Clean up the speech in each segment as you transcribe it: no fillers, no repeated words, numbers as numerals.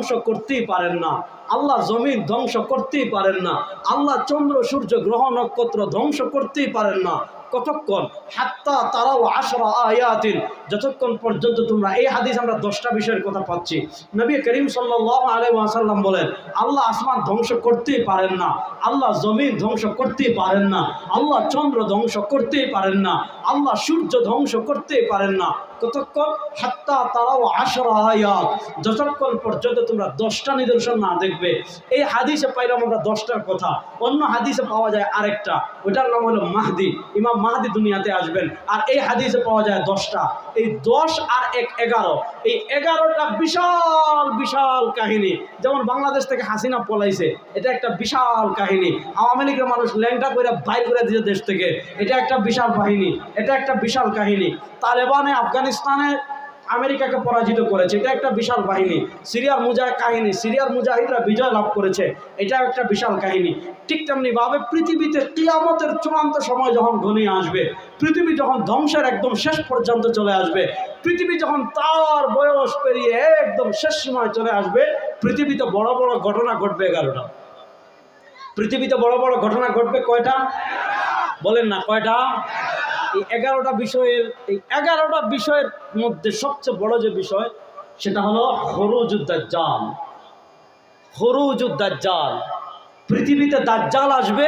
ধ্বংস করতেই পারেন না, আল্লাহ জমিন ধ্বংস করতেই পারেন না, আল্লাহ চন্দ্র সূর্য গ্রহ নক্ষত্র ধ্বংস করতেই পারেন না। কতক্ষণ? হাত্তা তারাও আশরা আয়াতিন, যতক্ষণ পর্যন্ত তোমরা, এই হাদিস আমরা 10টা বিষয়ের কথা পাচ্ছি। নবী করিম সাল্লাল্লাহু আলাইহি ওয়াসাল্লাম বলেন, আল্লাহ আসমান ধ্বংস করতেই পারেন না, আল্লাহ জমিন ধ্বংস করতেই পারেন না, আল্লাহ চন্দ্র ধ্বংস করতেই পারেন না, আল্লাহ সূর্য ধ্বংস করতেই পারেন না। কতক্ষণ? হাত্তা তারাও আশরা আয়াত, যতক্ষণ পর্যন্ত তোমরা 10টা নিদর্শন না দেখবে। এই হাদিসে পাইলাম আমরা 10টার কথা, অন্য হাদিসে পাওয়া যায় আরেকটা, ওইটার নাম হলো মাহদি, ইমাম মাহদি দুনিয়াতে আসবেন, আর এই হাদিসে পাওয়া যায় 10টা। এই 10 আর 1 11, এই 11টা বিশাল বিশাল কাহিনী। যেমন বাংলাদেশ থেকে হাসিনা পলাইছে, এটা একটা বিশাল কাহিনী। আওয়ামী লীগের মানুষ ল্যাংটা করে বাইর করে দিয়েছে দেশ থেকে, এটা একটা বিশাল বাহিনী, এটা একটা বিশাল কাহিনী। তালেবানে আফগানিস্তানে আমেরিকাকে পরাজিত করেছে, এটা একটা বিশাল বাহিনী। সিরিয়ার কাহিনী, সিরিয়ার মুজাহিদরা বিজয় লাভ করেছে, এটা একটা বিশাল কাহিনী। ঠিক তেমনিভাবে পৃথিবীতে কিয়ামতের চূড়ান্ত সময় যখন ঘনিয়ে আসবে, পৃথিবী যখন ধ্বংসের একদম শেষ পর্যন্ত চলে আসবে, পৃথিবী যখন তার বয়স পেরিয়ে একদম শেষ সময় চলে আসবে, পৃথিবীতে বড় বড় ঘটনা ঘটবে 11টা। পৃথিবীতে বড় বড় ঘটনা ঘটবে কয়টা? বলেন না কয়টা? এই 11টা বিষয়ের, এই 11টা বিষয়ের মধ্যে সবচেয়ে বড় যে বিষয়, সেটা হলো খুরুজুদ দাজ্জাল। খুরুজুদ দাজ্জাল, পৃথিবীতে দাজ্জাল আসবে,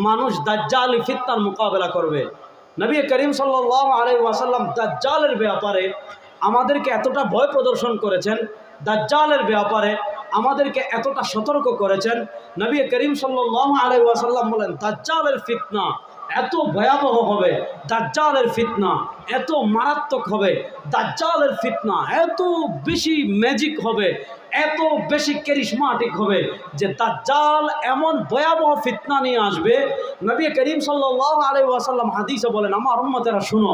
মানুষ দাজ্জাল ফিতনার মোকাবেলা করবে। নবী করিম সাল্লাল্লাহু আলাইহি ওয়াসাল্লাম দাজ্জালের ব্যাপারে আমাদেরকে এতটা ভয় প্রদর্শন করেছেন, দাজ্জালের ব্যাপারে আমাদেরকে এতটা সতর্ক করেছেন। নবী করিম সাল্লাল্লাহু আলাইহি ওয়াসাল্লাম বলেন, দাজ্জালের ফিতনা এত ভয়াবহ হবে, দাজ্জালের ফিতনা এত মারাত্মক হবে, দাজ্জালের ফিতনা এত বেশি ম্যাজিক হবে, এত বেশি ক্যারিশমাটিক হবে যে দাজ্জাল এমন ভয়াবহ ফিতনা নিয়ে আসবে। নবী করিম সাল্লাল্লাহু আলাইহি ওয়াসাল্লাম হাদিসে বলেন, আমার উম্মতেরা শুনো,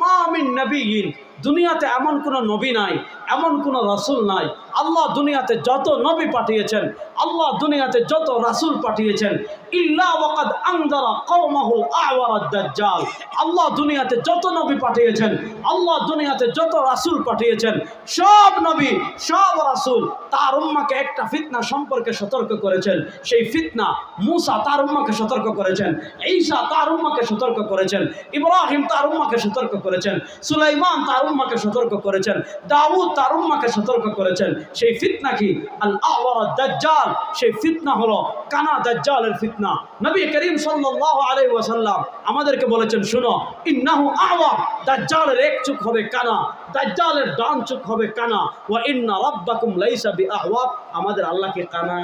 মা মিন নবিয়িন, দুনিয়াতে এমন কোনো নবী নাই, এমন কোনো রাসূল নাই। আল্লাহ দুনিয়াতে যত নবী পাঠিয়েছেন, আল্লাহ দুনিয়াতে যত রাসূল পাঠিয়েছেন, ইল্লা ওয়াকাদ আনযারা কওমাহুল আওয়ারাদ দাজ্জাল, আল্লাহ দুনিয়াতে যত নবী পাঠিয়েছেন, আল্লাহ দুনিয়াতে যত রাসূল পাঠিয়েছেন, সব নবী সব রাসূল তার উম্মাহকে একটা ফিতনা সম্পর্কে সতর্ক করেছেন। সেই ফিতনা মূসা তার উম্মাহকে সতর্ক করেছেন, ঈসা তার উম্মাহকে সতর্ক করেছেন, ইব্রাহিম তার উম্মাহকে সতর্ক করেছেন, সুলাইমান তার উম্মাহকে সতর্ক করেছেন, দাউদ তার উম্মাহকে সতর্ক করেছেন। সেই ফিতনা কি? আল আওয়ারাদ দাজ্জাল। সেই ফিতনা হলো কানা দাজ্জালের ফিতনা। নবী করিম সাল্লাল্লাহু আলাইহি ওয়াসাল্লাম আমাদেরকে বলেছেন, শুনো, ইন্নাহু আওয়া, দাজ্জালের এক চোখ হবে কানা, দাজ্জালের ডান চোখ হবে কানা, ওয়া ইন্না রাব্বাকুম লাইসা বিআহওয়া, আমাদের আল্লাহ কি কানা?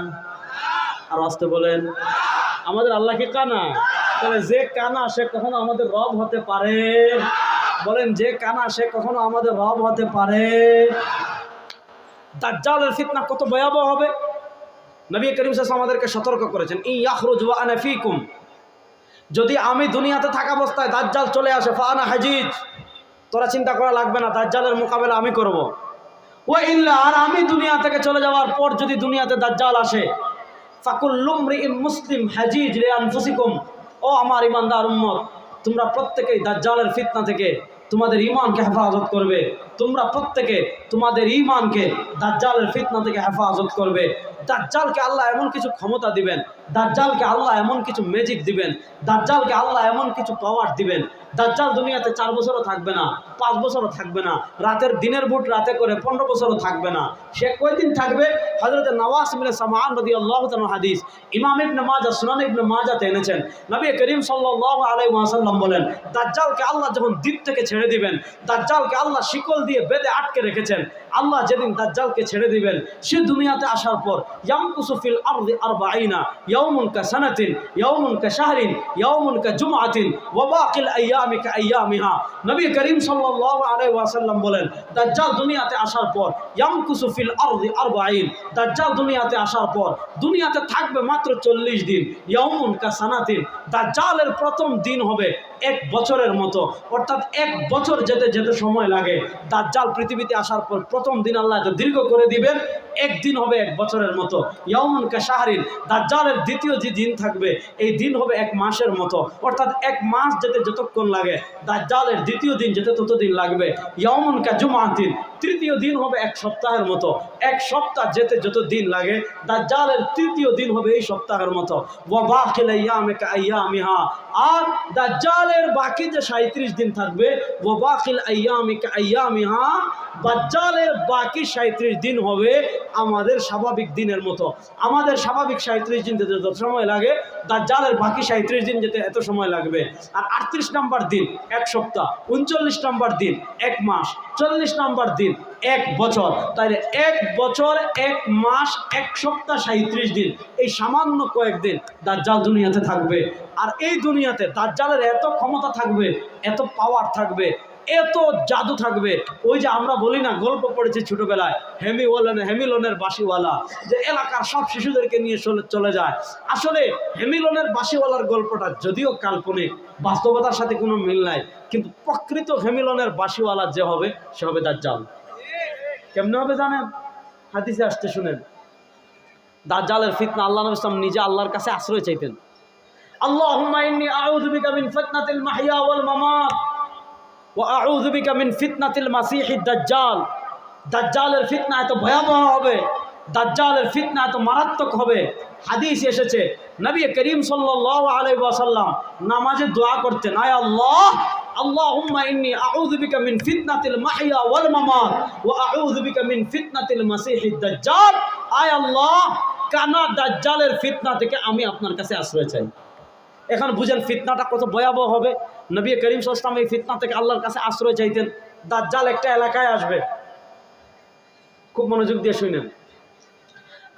আর আসতে বলেন, আমাদের আল্লাহ কি কানা? তাহলে যে কানা সে কখনো আমাদের রব হতে পারে? বলেন, যে কানা সে কখনো আমাদের রব হতে পারে? দাজ্জালের ফিতনা কত ভয়াবহ হবে। নবী করিম সাল্লাল্লাহু আলাইহি ওয়াসাল্লাম আমাদেরকে সতর্ক করেছেন, ই ইয়াখরুজ ওয়া আনা ফীকুম, যদি আমি দুনিয়াতে থাকা অবস্থায় দাজ্জাল চলে আসে, ফা আনা হাজিজ, তোরা চিন্তা করা লাগবে না, দাজ্জালের মোকাবেলা আমি করব। ওয়া ইল্লা, আর আমি দুনিয়া থেকে চলে যাওয়ার পর যদি দুনিয়াতে দাজ্জাল আসে, ফাকুল্লু মরিইন মুসলিম হাজিজ লিআনফুসিকুম, ও আমার ঈমানদার উম্মত, তোমরা প্রত্যেকেই দাজ্জালের ফিতনা থেকে তোমাদের ঈমানকে হেফাজত করবে। তোমরা প্রত্যেকে তোমাদের ঈমানকে দাজ্জালের ফিতনা থেকে হেফাজত করবে। দাজ্জালকে আল্লাহ এমন কিছু ক্ষমতা দিবেন, দাজ্জালকে আল্লাহ এমন কিছু ম্যাজিক দিবেন, দাজ্জালকে আল্লাহ এমন কিছু পাওয়ার দিবেন। দাজ্জাল দুনিয়াতে 4 বছরও থাকবে না, 5 বছরও থাকবে না, রাতের দিনের বুট রাতে করে 15 বছরও থাকবে না। সে কয়দিন থাকবে? হযরত নওয়াস ইবনে সামআন রাদিয়াল্লাহু তাআলা হাদিস ইমাম ইবনে মাজাহ, সুনান ইবনে মাজাহতে এনেছেন। নবী করিম সাল্লাল্লাহু আলাইহি ওয়াসাল্লাম বলেন, দাজ্জালকে আল্লাহ যখন দ্বীপ থেকে ছেড়ে দিবেন, দাজ্জালকে আল্লাহ শিকল দিয়ে বেঁধে আটকে রেখেছেন, আল্লাহ যেদিন দাজ্জালকে ছেড়ে দিবেন, সে দুনিয়াতে আসার পর ইয়ামকুসু ফিল আরদি 40 ইয়াওমুন কাসানাতিন ইয়াওমুন কাশাহরিন ইয়াওমুন কাজুমআতিন ওয়া বাকিল আইয়ামি কাআইয়ামিহা। নবী করিম সাল্লাল্লাহু আলাইহি ওয়াসাল্লাম বলেন, দাজ্জাল দুনিয়াতে আসার পর ইয়ামকুসু ফিল আরদি 40, দাজ্জাল দুনিয়াতে আসার পর দুনিয়াতে থাকবে মাত্র 40 দিন। ইয়াওমুন কাসানাতিন, দাজ্জালের প্রথম দিন হবে 1 বছরের মতো, অর্থাৎ 1 বছর যেতে যেতে সময় লাগে। দাজ্জাল পৃথিবীতে আসার পর প্রথম দিন আল্লাহ এত দীর্ঘ করে দিবেন, একদিন হবে 1 বছরের মতো। ইয়াউমুন কাশাহরিন, দাজ্জালের দ্বিতীয় যে দিন থাকবে এই দিন হবে 1 মাসের মতো, অর্থাৎ 1 মাস যেতে যতক্ষণ লাগে দাজ্জালের দ্বিতীয় দিন যেতে ততদিন লাগবে। ইয়াউমুন কাজুমাতিন, তৃতীয় দিন হবে 1 সপ্তাহের মতো, 1 সপ্তাহ যেতে যত দিন লাগে দাজ্জালের তৃতীয় দিন হবে এই সপ্তাহের মতো। ওয়া বাকিল আইয়ামি কাআইয়ামিহা, আর দাজ্জালের বাকি যে 37 দিন থাকবে ওয়া বাকিল আইয়ামি কাআইয়ামিহা, দাজ্জালের বাকি 37 দিন হবে আমাদের স্বাভাবিক দিনের মতো। আমাদের স্বাভাবিক 37 দিন যেতে যত সময় লাগে দাজ্জালের বাকি 37 দিন যেতে এত সময় লাগবে। আর 38 নম্বর দিন 1 সপ্তাহ, 39 নম্বর দিন 1 মাস, 40 নম্বর দিন 1 বছর। তাইলে 1 বছর 1 মাস 1 সপ্তাহ 37 দিন, এই সামান্য কয়েকদিন দাজ্জাল দুনিয়াতে থাকবে। আর এই দুনিয়াতে দাজ্জালের এত ক্ষমতা থাকবে, এত পাওয়ার থাকবে, এত জাদু থাকবে। ওই যে আমরা বলি না, গল্প পড়েছি ছোটবেলায়, হেমিলনের বাঁশিওয়ালা, যে এলাকার সব শিশুদেরকে নিয়ে চলে যায়। আসলে হেমিলনের বাঁশিওয়ালার গল্পটা যদিও কাল্পনিক, বাস্তবতার সাথে কোনো মিল নাই, কিন্তু প্রকৃত হেমিলনের বাঁশিওয়ালা যে হবে সে হবে দাজ্জাল। কেমনে হবে জানেন? হাদিসে আসতে শুনেন, দাজ্জালের ফিতনা আল্লাহ নবী সাল্লাল্লাহু আলাইহি ওয়াসাল্লাম নিজে আল্লাহর কাছে আশ্রয় চাইতেন। আল্লাহুম্মা ইন্নী আউযু বিকা মিন ফিতনাতিল মাহইয়া ওয়াল মামাত ওয়া আউযু বিকা মিন ফিতনাতিল মাসিহিদ দাজ্জাল। দাজ্জালের ফিতনা এত ভয়াবহ হবে, দাজ্জালের ফিতনা এত মারাত্মক হবে। হাদিস এসেছে নবী করিম সাল্লাল্লাহু আলাইহি ওয়াসাল্লাম নামাজে দোয়া করতেন, আয় আল্লাহ, আল্লাহুম্মা ইন্নী আউযু বিকা মিন ফিতনাতিল মাহইয়া ওয়াল মামাত ওয়া আউযু বিকা মিন ফিতনাতিল মাসিহিদ দাজ্জাল। আয় আল্লাহ, কানা দাজ্জালের ফিতনা থেকে আমি আপনার কাছে আশ্রয় চাই। এখন বুঝেন ফিতনাটা কত ভয়াবহ হবে। নবী করিম সাল্লাল্লাহু আলাইহি ওয়াসাল্লাম এই ফিতনা থেকে আল্লাহর কাছে আশ্রয় চাইতেন। দাজ্জাল একটা এলাকায় আসবে, খুব মনোযোগ দিয়ে শুনেন।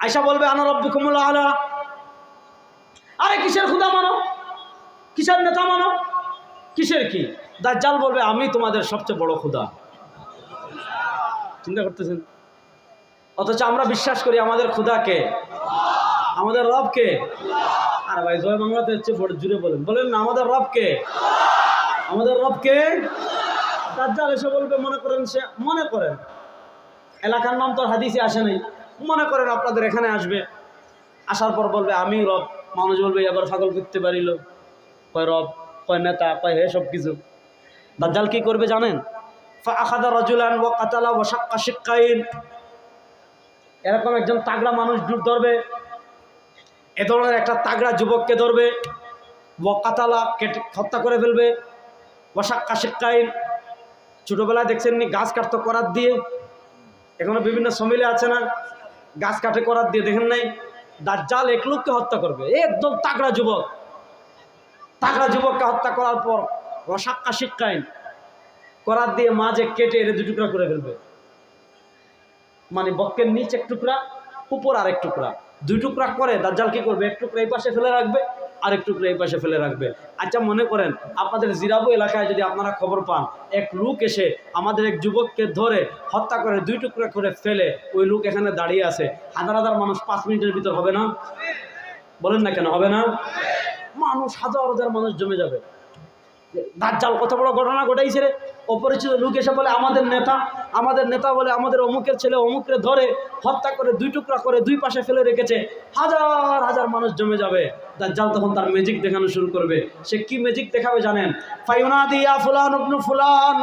আয়েশা বলবে, আনা রাব্বুকুমুল আলা। আরে কিসের খোদা মানো, কিসের নেতা মানো, কিসের কি? দাজ্জাল বলবে, আমি তোমাদের সবচেয়ে বড় খোদা। চিন্তা করতেছেন? অথচ আমরা বিশ্বাস করি আমাদের খোদাকে, আমাদের রবকে। আরে ভাই, জয় বাংলাতে হচ্ছে, বড় জুড়ে বলেন, বলেন না, আমাদের রবকে, আমাদের রবকে। দাজ্জাল এসে বলবে, মনে করেন সে, মনে করেন এলাকার নাম তো হাদিসে আসে নাই, মনে করেন আপনাদের এখানে আসবে, আসার পর বলবে আমি রব। মানুষ বলবে এবার পাগল করতে পারিল, কয় রব, কয় নেতা, কয় হে সব কিছু। দাজ্জাল কি করবে জানেন? ফাআখাযা রাজুলান ওয়া কাতালা ওয়া শাক্কা শিক্কাইন, এরকম একজন তাগড়া মানুষ ধরবে, এ ধরনের একটা তাগড়া যুবককে ধরবে, ওয়া কাতালা, কেটে হত্যা করে ফেলবে, ওয়া শাক্কা শিক্কাইন, ছোটবেলায় দেখছেন নি গাছ কাটতো করাত দিয়ে, এখনো বিভিন্ন সমিলে আছে না, গাছ কাটে করাত দিয়ে, দেখেন নাই? দাজ্জাল এক লোককে হত্যা করবে, একদম তাগড়া যুবক, তাগড়া যুবককে হত্যা করার পর ওয়া শাক্কা শিক্কাইন, করাত দিয়ে মাঝে কেটে এর 2 টুকরা করে ফেলবে। মানে বক্কের নিচ 1 টুকরা, উপর আর 1 টুকরা, 2 টুকরা করে দাজ্জাল কি করবে? 1 টুকরা এই পাশে ফেলে রাখবে, আর 1 টুকরা এই পাশে ফেলে রাখবে। আচ্ছা মনে করেন আপনাদের জিরাবু এলাকায় যদি আপনারা খবর পান, এক লোক এসে আমাদের এক যুবককে ধরে হত্যা করে 2 টুকরা করে ফেলে, ওই লোক এখানে দাঁড়িয়ে আছে, হাজার হাজার মানুষ 5 মিনিটের ভিতর হবে না? বলেন না কেন হবে না? মানুষ হাজার হাজার মানুষ জমে যাবে। দাজ্জাল কত বড় ঘটনা ঘটাইছে রে। অপরিচিত লোক এসে বলে আমাদের নেতা বলে আমাদের অমুকের ছেলে অমুকরে ধরে হত্যা করে 2 টুকরা করে 2 পাশে ফেলে রেখেছে, হাজার হাজার মানুষ জমে যাবে। দাজ্জাল তখন তার ম্যাজিক দেখানো শুরু করবে। সে কি ম্যাজিক দেখাবে জানেন? ফায়ুনাদি ইয়া ফুলান ইবনু ফুলান,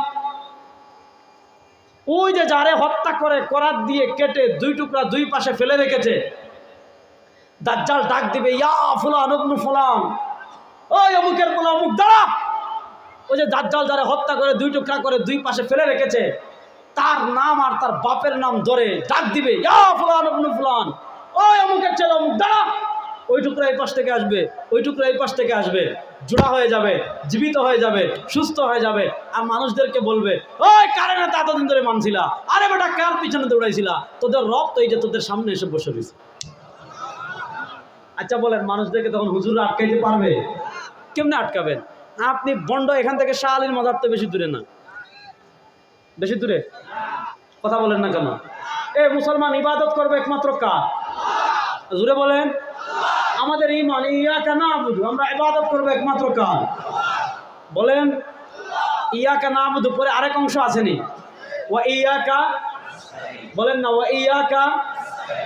ওই যে যারে হত্যা করে করাত দিয়ে কেটে 2 টুকরা 2 পাশে ফেলে রেখেছে, দাজ্জাল ডাক দিবে, ইয়া ফুলান ইবনু ফুলান, ওই অমুকের পোলা অমুক দাঁড়া। ওই যে দাজ্জাল যারা হত্যা করে 2 টুকরা করে 2 পাশে ফেলে রেখেছে, তার নাম আর তার বাপের নাম ধরে ডাক দিবে, ইয়া ফুলান ইবনু ফুলান, ওই অমুকের ছেলে অমুক দাঁড়া। ওই টুকরা এই পাশ থেকে আসবে, ওই টুকরা এই পাশ থেকে আসবে, জোড়া হয়ে যাবে, জীবিত হয়ে যাবে, সুস্থ হয়ে যাবে। আর মানুষদেরকে বলবে, ওই কারে না এতদিন ধরে মানছিলা, আরে বেটা কার পিছনে দৌড়াইছিলা, তোদের রব তো এই যে তোদের সামনে এসে বসে রয়েছে। আচ্ছা বলেন, মানুষদেরকে তখন হুজুররা আটকাইতে পারবে? কেমনে আটকাবেন? আপনি বন্ড এখান থেকে শাহ আলীর মাজার তো বেশি দূরে না, বেশি দূরে? কথা বলেন না কেন? মুসলমান ইবাদত করবে একমাত্র কার? জুড়ে বলেন। আমাদের ঈমান ইয়াকা না'বুদু, আমরা ইবাদত করব একমাত্র কার? বলেন। ইয়াকা না'বুদু পরে আরেক অংশ আসেনি, ওয়া ইয়াকা বলেন না, ওয়া ইয়াকা।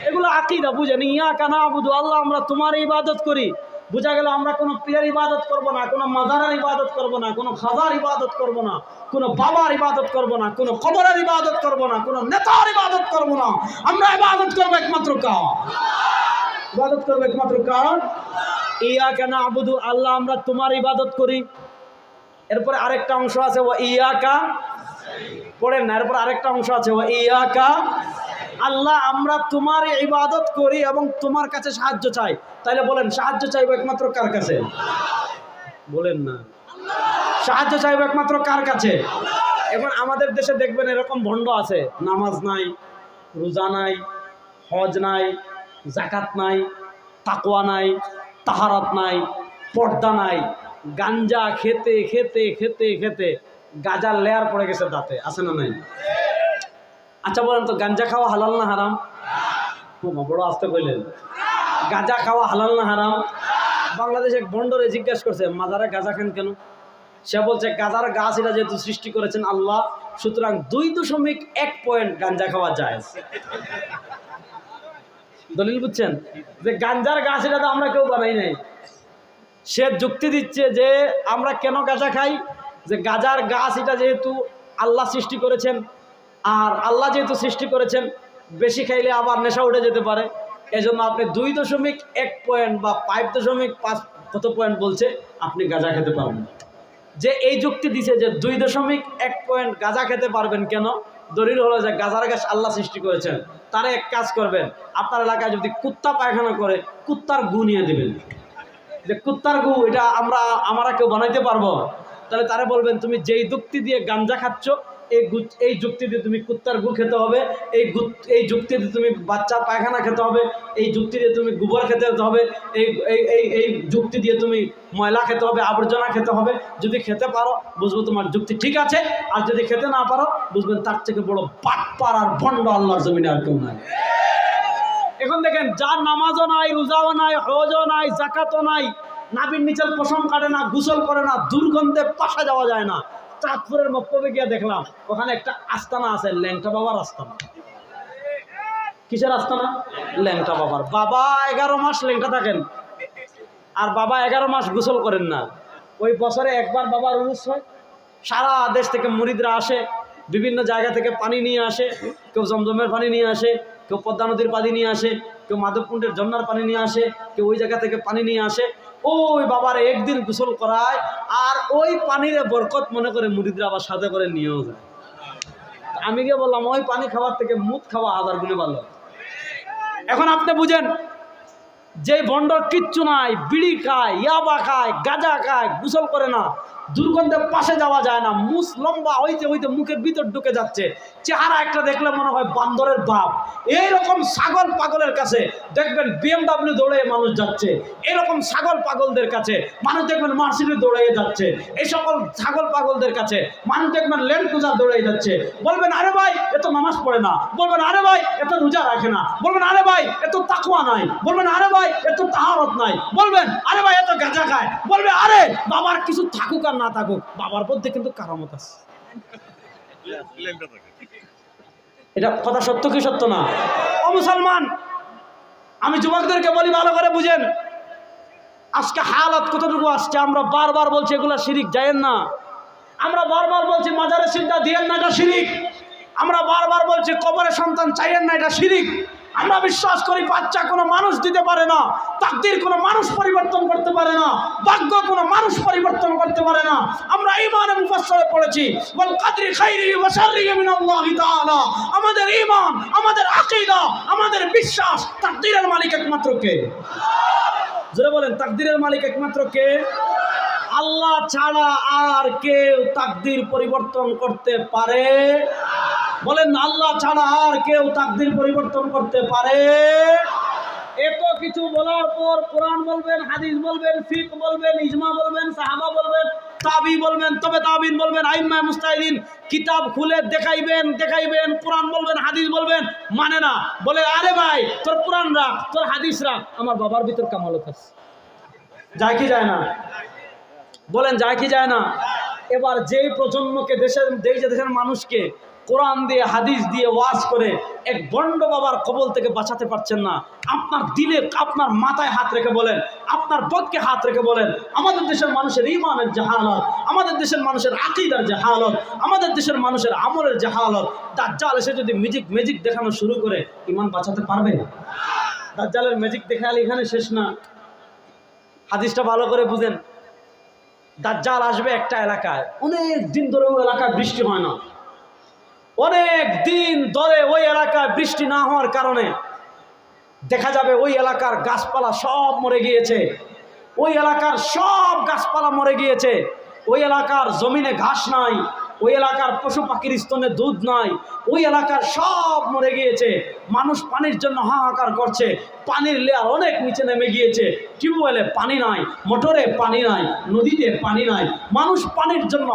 এগুলো আকীদা বুঝেন। ইয়াকা না'বুদু, আল্লাহ আমরা তোমার ইবাদত করি। বুঝা গেল আমরা কোনো পীরের ইবাদত করব না, কোনো মাজারের ইবাদত করব না, কোনো খাজার ইবাদত করব না, কোনো বাবার ইবাদত করব না, কোনো কবরের ইবাদত করব না, কোনো নেতার ইবাদত করব না। আমরা ইবাদত করব একমাত্র কার? ইবাদত করব একমাত্র কার? ইয়াকা না'বুদু, আল্লাহ আমরা তোমার ইবাদত করি। এরপরে আরেকটা অংশ আছে ওয়া ইয়াকা, পড়েন না, এরপর আরেকটা অংশ আছে ওয়া ইয়াকা, আল্লাহ আমরা তোমার ইবাদত করি এবং তোমার কাছে সাহায্য চাই। তাইলে বলেন সাহায্য চাইবো একমাত্র কার কাছে? বলেন না, সাহায্য চাইবো একমাত্র কার কাছে? এখন আমাদের দেশে দেখবেন এরকম ভণ্ড আছে, নামাজ নাই, রোজা নাই, হজ নাই, যাকাত নাই, তাকওয়া নাই, তাহারাত নাই, পর্দা নাই, গাঞ্জা খেতে খেতে খেতে খেতে গাজার লেয়ার পড়ে গেছে দাঁতে, আছে না নাই? আচ্ছা বলেন তো, গাঞ্জা খাওয়া হালাল না হারাম? বড় আস্তে কইলেন, গাঁজা খাওয়া হালাল না হারাম? বাংলাদেশে এক বন্ডরে জিজ্ঞাসা করছে, মাজারে গাঁজা খান কেন? সে বলছে, গাঁজার গাছ এটা যেহেতু সৃষ্টি করেছেন আল্লাহ, সুতরাং 2.1 পয়েন্ট গাঁজা খাওয়া যায়। দলিল বুঝছেন যে গাঁজার গাছ এটা তো আমরা কেউ বানাই নাই। সে যুক্তি দিচ্ছে যে আমরা কেন গাঁজা খাই, যে গাঁজার গাছ এটা যেহেতু আল্লাহ সৃষ্টি করেছেন, আর আল্লাহ যেহেতু সৃষ্টি করেছেন, বেশি খাইলে আবার নেশা উঠে যেতে পারে, এজন্য আপনি 2.1 পয়েন্ট বা 5.5 কত পয়েন্ট বলছে আপনি গাঁজা খেতে পারবেন। যে এই যুক্তি দিছে যে 2.1 পয়েন্ট গাঁজা খেতে পারবেন কেন, দলিল হলো যে গাঁজার গাছ আল্লাহ সৃষ্টি করেছেন। তারা এক কাজ করবেন, আপনার এলাকায় যদি কুত্তা পায়খানা করে কুত্তার গু নিয়ে দেবেন, যে কুত্তার গু এটা আমরা কেউ বানাইতে পারবো, তাহলে তারা বলবেন তুমি যেই যুক্তি দিয়ে গাঞ্জা খাচ্ছ এই যুক্তি দিয়ে তুমি কুত্তার গু খেতে হবে, এই যুক্তি দিয়ে তুমি বাচ্চার পায়খানা খেতে হবে, এই যুক্তি দিয়ে তুমি গোবর খেতে হবে, এই যুক্তি দিয়ে তুমি ময়লা খেতে হবে, আবর্জনা খেতে হবে। যদি খেতে পারো বুঝবো তোমার যুক্তি ঠিক আছে, আর যদি খেতে না পারো বুঝবেন তার থেকে বড় বাটপার আর ভণ্ড আল্লাহর জমিনে আর কেউ নাই। এখন দেখেন, যার নামাজও নাই, রোজাও নাই, হজও নাই, যাকাতও নাই, নাবির নিচের পশম কাটে না, গোসল করে না, দুর্গন্ধে পাশা যাওয়া যায় না। চাঁদপুরের মক্তবে গিয়ে দেখলাম ওখানে একটা আস্তানা আছে, ল্যাংটা বাবার আস্তানা। কিসের আস্তানা? ল্যাংটা বাবার। বাবা 11 মাস ল্যাংটা থাকেন, আর বাবা 11 মাস গোসল করেন না। ওই বছরে একবার বাবার উরুস হয়, সারা দেশ থেকে মুরিদরা আসে, বিভিন্ন জায়গা থেকে পানি নিয়ে আসে, কেউ জমজমের পানি নিয়ে আসে, কেউ পদ্মা নদীর পানি নিয়ে আসে, কেউ মাধবকুণ্ডের ঝর্ণার পানি নিয়ে আসে, কেউ ওই জায়গা থেকে পানি নিয়ে আসে। ওই বাবার একদিন গোসল করায়, আর ওই পানির বরকত মনে করে মুরিদরা আবার সাথে করে নিয়েও যায়। আমি গিয়ে বললাম ওই পানি খাওয়ার থেকে মুদ খাওয়া 1000 গুণে ভালো। এখন আপনি বুঝেন, যে ভণ্ডর কিচ্ছু নাই, বিড়ি খায়, ইয়াবা খায়, গাঁজা খায়, গোসল করে না, দুর্গন্ধে পাশে যাওয়া যায় না, মুস লম্বা হইতে হইতে মুখের ভিতর ঢুকে যাচ্ছে, চেহারা একটা দেখলে মনে হয় বান্দরের বাপ। এইরকম ছাগল পাগলের কাছে দেখবেন BMW দৌড়ে মানুষ যাচ্ছে, এরকম ছাগল পাগলদের কাছে মানুষ দেখবেন মার্সিডিজ দৌড়ে যাচ্ছে, এই সকল ছাগল পাগলদের কাছে মানুষ দেখবেন ল্যান্ড ক্রুজার দৌড়ে যাচ্ছে। বলবেন আরে ভাই এত নামাজ পড়ে না, বলবেন আরে ভাই এত রোজা রাখে না, বলবেন আরে ভাই এত তাকওয়া নাই, বলবেন আরে ভাই এত তাহারত নাই, বলবেন আরে ভাই এত গাঁজা খায়, বলবে আরে বাবার কিছু থাকুক আর না থাকুক, বাবার মধ্যে কিন্তু কারামত আছে। এটা কথা সত্য কি সত্য না? ও মুসলমান, আমি যুবকদেরকে বলি ভালো করে বুঝেন, আজকে হালাত কতটুকু আসছে। আমরা বারবার বলছি এগুলা শিরিক, যায়েন না। আমরা বারবার বলছি মাজারে সিজদা দিয়েন না, এটা শিরিক। আমরা বারবার বলছি কবরে সন্তান চাইয়েন না, এটা শিরিক। আমরা বিশ্বাস করি বাচ্চা কোনো মানুষ দিতে পারে না, তাকদীর কোনো মানুষ পরিবর্তন করতে পারে না, ভাগ্য কোনো মানুষ পরিবর্তন করতে পারে না। আমরা ঈমানে মুফাসসালে পড়েছি ওয়াল কদরি খাইরিহি ওয়া শাররিহি মিনাল্লাহি তাআলা। আমাদের ঈমান, আমাদের আকীদা, আমাদের বিশ্বাস তাকদীরের মালিক একমাত্র কে? জোরে বলেন, তাকদীরের মালিক একমাত্র কে? আল্লাহ ছাড়া আর কেউ তাকদীর পরিবর্তন করতে পারে? বলেন আল্লাহ ছাড়া আর কেউ তাকদীর পরিবর্তন করতে পারে? এত কিছু বলার পর কোরআন বলবেন, হাদিস বলবেন, ফিকহ বলবেন, ইজমা বলবেন, সাহাবা বলবেন, তাবি বলবেন, তবে তাবিন বলবেন, আইম্মা মুজতাহিদিন কিতাব খুলে দেখাইবেন, কোরআন বলবেন, হাদিস বলবেন, মানে না। বলে আরে ভাই তোর কোরআন রাখ, তোর হাদিস রাখ, আমার বাবার ভিতর কামালত আছে। যায় কি যায় না? বলেন যায় কি যায় না? এবার যেই প্রজন্মকে দেশের মানুষকে কোরআন দিয়ে হাদিস দিয়ে ওয়াজ করে এক বন্ড বাবার কবল থেকে বাঁচাতে পারছেন না, আপনার দিলে আপনার মাথায় হাত রেখে বলেন, আপনার বদকে হাত রেখে বলেন, আমাদের দেশের মানুষের ঈমানের জাহালত, আমাদের দেশের মানুষের আকীদার জাহালত, আমাদের দেশের মানুষের আমলের জাহালত, দাজ্জাল এসে যদি ম্যাজিক দেখানো শুরু করে ঈমান বাঁচাতে পারবে? দাজ্জালের ম্যাজিক দেখালে এখানে শেষ না। হাদিসটা ভালো করে বুঝেন। দাজ্জাল আসবে একটা এলাকায়, অনেক দিন ধরে ওই এলাকায় বৃষ্টি হয় না, অনেক দিন ধরে ওই এলাকায় বৃষ্টি না হওয়ার কারণে দেখা যাবে ওই এলাকার গাছপালা সব মরে গিয়েছে, ওই এলাকার সব গাছপালা মরে গিয়েছে, ওই এলাকার জমিনে ঘাস নাই, ওই এলাকার পশু পাখির স্তনে দুধ নাই, ওই এলাকার সব মরে গিয়েছে। মানুষ পানির জন্য হাহাকার করছে, পানির লেয়ার অনেক নিচে নেমে গিয়েছে, টিউবওয়েলে পানি নাই, মোটরে পানি নাই, নদীতে পানি নাই, মানুষ পানির জন্য